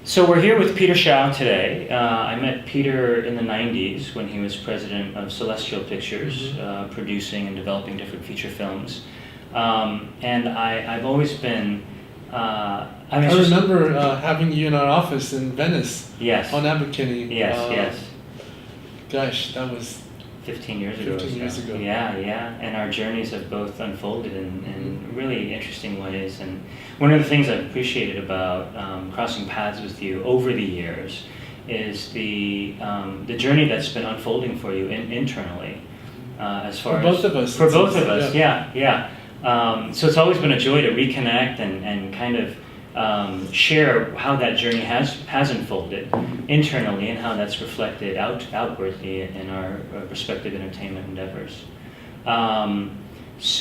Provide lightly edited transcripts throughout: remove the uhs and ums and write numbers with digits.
So we're here with Peter Shiao today. I met Peter in the 90s when he was president of Celestial Pictures, producing and developing different feature films. And I've always been... I remember having you in our office in Venice. Yes. On Abercrombie. Yes. Gosh, that was 15 years ago. 15 years ago. Yeah. And our journeys have both unfolded in really interesting ways. And one of the things I've appreciated about crossing paths with you over the years is the journey that's been unfolding for you internally. As far for both of us. For both of us, yeah. So it's always been a joy to reconnect and kind of share how that journey has unfolded internally and how that's reflected outwardly in our respective entertainment endeavors. There's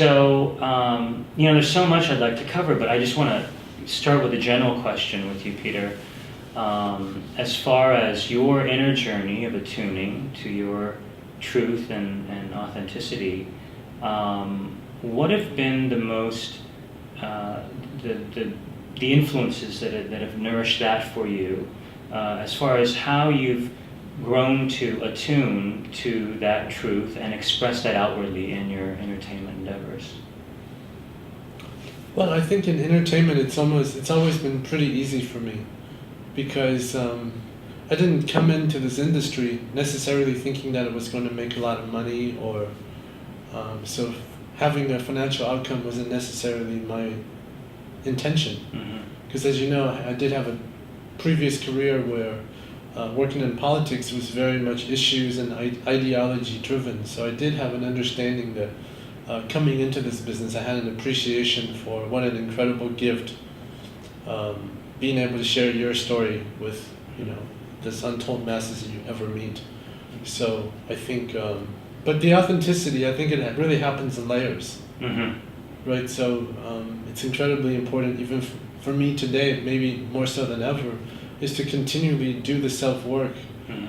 so much I'd like to cover, but I just want to start with a general question with you, Peter. As far as your inner journey of attuning to your truth and authenticity, what have been the most the influences that have nourished that for you, as far as how you've grown to attune to that truth and express that outwardly in your entertainment endeavors? Well, I think in entertainment it's always been pretty easy for me, because I didn't come into this industry necessarily thinking that it was going to make a lot of money, or so having a financial outcome wasn't necessarily my intention. Because as you know, I did have a previous career where working in politics was very much issues and ideology driven. So I did have an understanding that coming into this business, I had an appreciation for what an incredible gift being able to share your story with, this untold masses that you ever meet. So I think, but the authenticity, I think it really happens in layers. Right, so it's incredibly important, even for me today, maybe more so than ever, is to continually do the self-work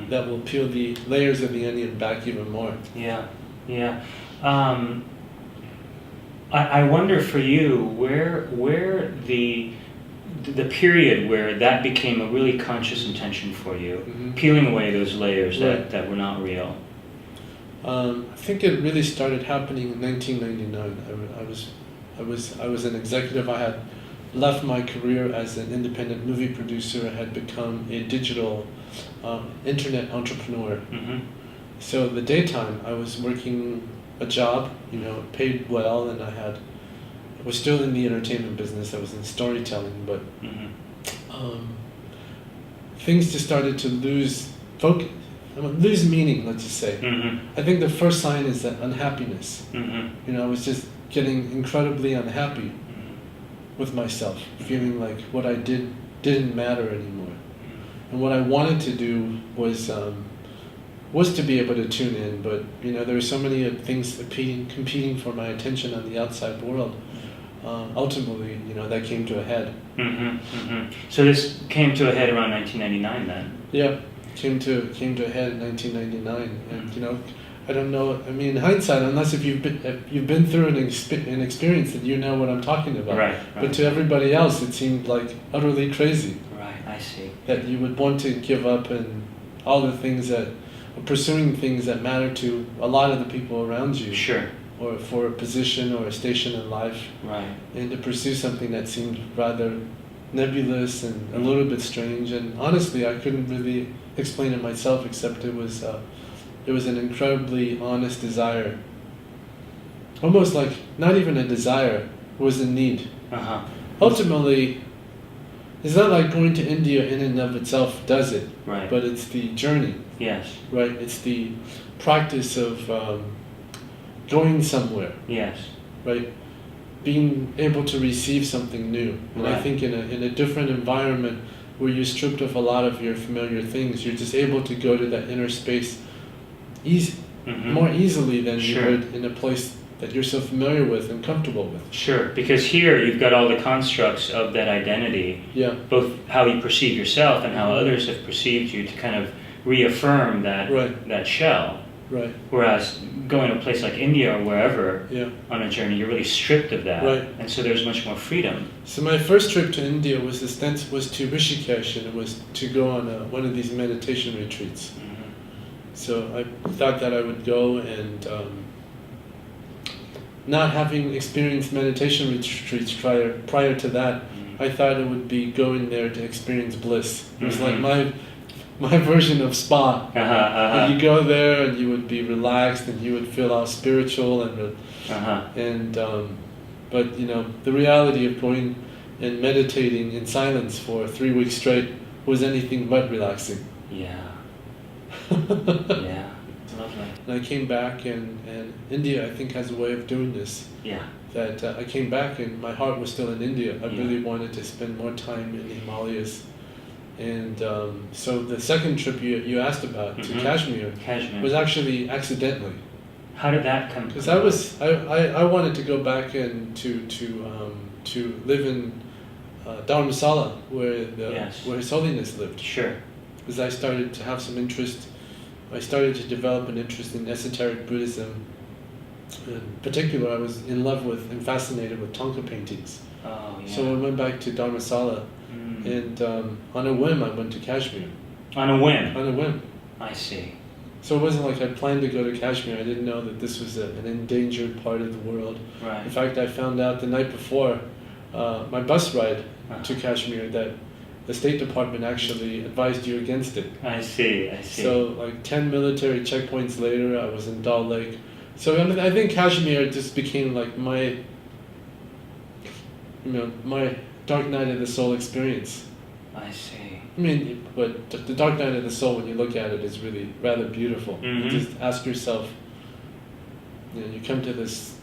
that will peel the layers of the onion back even more. Yeah. I wonder for you, where the period where that became a really conscious intention for you, peeling away those layers that were not real. I think it really started happening in 1999. I was an executive. I had left my career as an independent movie producer. I had become a digital internet entrepreneur. So in the daytime, I was working a job, paid well, and I was still in the entertainment business. I was in storytelling, but things just started to lose focus. Lose meaning, let's just say. I think the first sign is that unhappiness. I was just getting incredibly unhappy with myself, feeling like what I did didn't matter anymore. And what I wanted to do was to be able to tune in, but there were so many things competing for my attention on the outside world. Ultimately, that came to a head. So this came to a head around 1999 then? Yeah. Came to a head in 1999, and I don't know. I mean, in hindsight, unless if you've been through an experience, that you know what I'm talking about. Right. But to everybody else, it seemed like utterly crazy. Right, I see. That you would want to give up and all the things pursuing things that matter to a lot of the people around you. Sure. Or for a position or a station in life. Right. And to pursue something that seemed rather nebulous and a little bit strange, and honestly, I couldn't really explain it myself, except it was an incredibly honest desire. Almost like not even a desire, it was a need. Ultimately, it's not like going to India in and of itself does it, right? But it's the journey. Yes. Right. It's the practice of going somewhere. Yes. Right. Being able to receive something new, and I think in a different environment where you're stripped of a lot of your familiar things, you're just able to go to that inner space more easily than you would in a place that you're so familiar with and comfortable with. Sure, because here you've got all the constructs of that identity, both how you perceive yourself and how others have perceived you, to kind of reaffirm that that shell. Right. Whereas going to a place like India or wherever Yeah. on a journey, you're really stripped of that. Right. And so there's much more freedom. So my first trip to India was to Rishikesh, and it was to go on one of these meditation retreats. Mm-hmm. So I thought that I would go, and not having experienced meditation retreats prior to that, I thought it would be going there to experience bliss. It was like my version of spa. And you go there and you would be relaxed and you would feel all spiritual but you know, the reality of going and meditating in silence for 3 weeks straight was anything but relaxing. Yeah. Yeah. Lovely. And I came back, and India, I think, has a way of doing this. Yeah. That I came back and my heart was still in India. I really wanted to spend more time in the Himalayas. And so the second trip you asked about to Kashmir was actually accidentally. How did that come? Because I wanted to go back and to live in Dharamsala, where His Holiness lived. Sure. Because I started to have some interest. I started to develop an interest in esoteric Buddhism. In particular, I was in love with and fascinated with Thangka paintings. Oh, yeah. So I went back to Dharamsala, and on a whim I went to Kashmir. On a whim? On a whim. I see. So it wasn't like I planned to go to Kashmir. I didn't know that this was an endangered part of the world. Right. In fact, I found out the night before my bus ride to Kashmir that the State Department actually advised you against it. I see, I see. So like 10 military checkpoints later, I was in Dal Lake. So I think Kashmir just became like my dark night of the soul experience. I see. I mean, but the dark night of the soul, when you look at it, is really rather beautiful. Mm-hmm. You just ask yourself, you come to this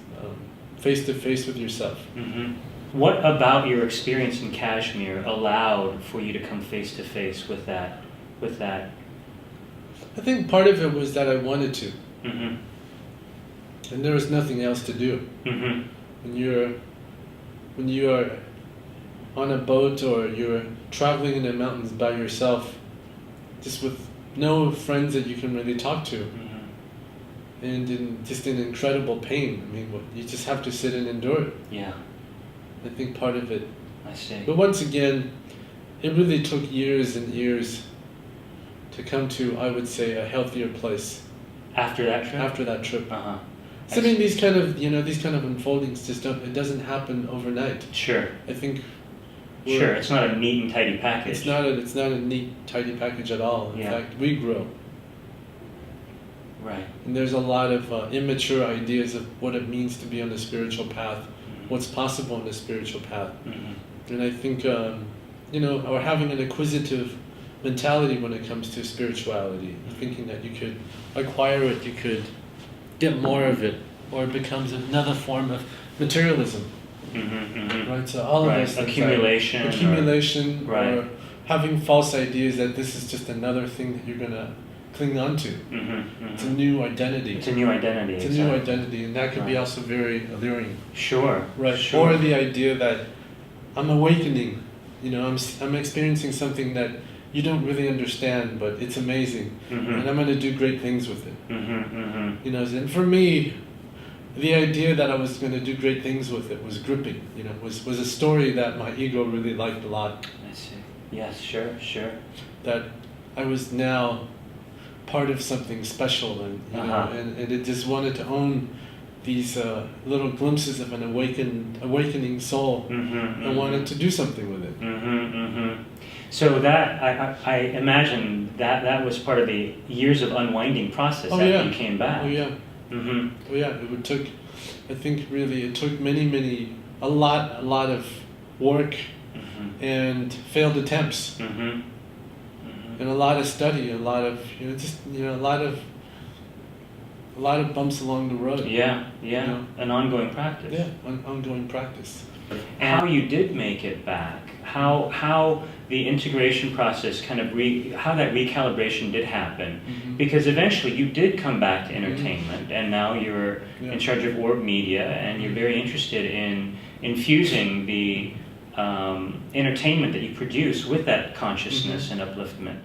face to face with yourself. Mm-hmm. What about your experience in Kashmir allowed for you to come face to face with that? I think part of it was that I wanted to, Mm-hmm. and there was nothing else to do. Mm-hmm. When you are on a boat or you're traveling in the mountains by yourself, just with no friends that you can really talk to, and in incredible pain. I mean, you just have to sit and endure it. Yeah. I think part of it. I see. But once again, it really took years and years to come to, I would say, a healthier place. After that trip? After that trip. Uh-huh. So I mean, these kind of unfoldings just don't. It doesn't happen overnight. Sure. I think. Sure, it's not a neat and tidy package. It's not a neat, tidy package at all. In fact, we grow. Right. And there's a lot of immature ideas of what it means to be on the spiritual path, what's possible on the spiritual path. Mm-hmm. And I think, or having an acquisitive mentality when it comes to spirituality, thinking that you could acquire it, you could get more of it, or it becomes another form of materialism. Mm-hmm, mm-hmm. Right, so all of those things, accumulation, or having false ideas that this is just another thing that you're gonna cling on to. Mm-hmm, mm-hmm. It's a new identity. It's a new identity. It's a new identity, and that can be also very alluring. Sure. Right. Sure. Or the idea that I'm awakening. I'm experiencing something that you don't really understand, but it's amazing, and I'm gonna do great things with it. And for me, the idea that I was going to do great things with it was gripping. Was a story that my ego really liked a lot. I see. Yes, sure. That I was now part of something special, and and it just wanted to own these little glimpses of an awakening soul. I wanted to do something with it. So that I imagine that was part of the years of unwinding process after you came back. Oh yeah. Oh yeah, it took a lot of work and failed attempts and a lot of study, a lot of bumps along the road. Yeah, an ongoing practice. Yeah, ongoing practice. And how you did make it back, how the integration process how that recalibration did happen, because eventually you did come back to entertainment, and now you're in charge of Orb Media, and you're very interested in infusing the entertainment that you produce with that consciousness and upliftment.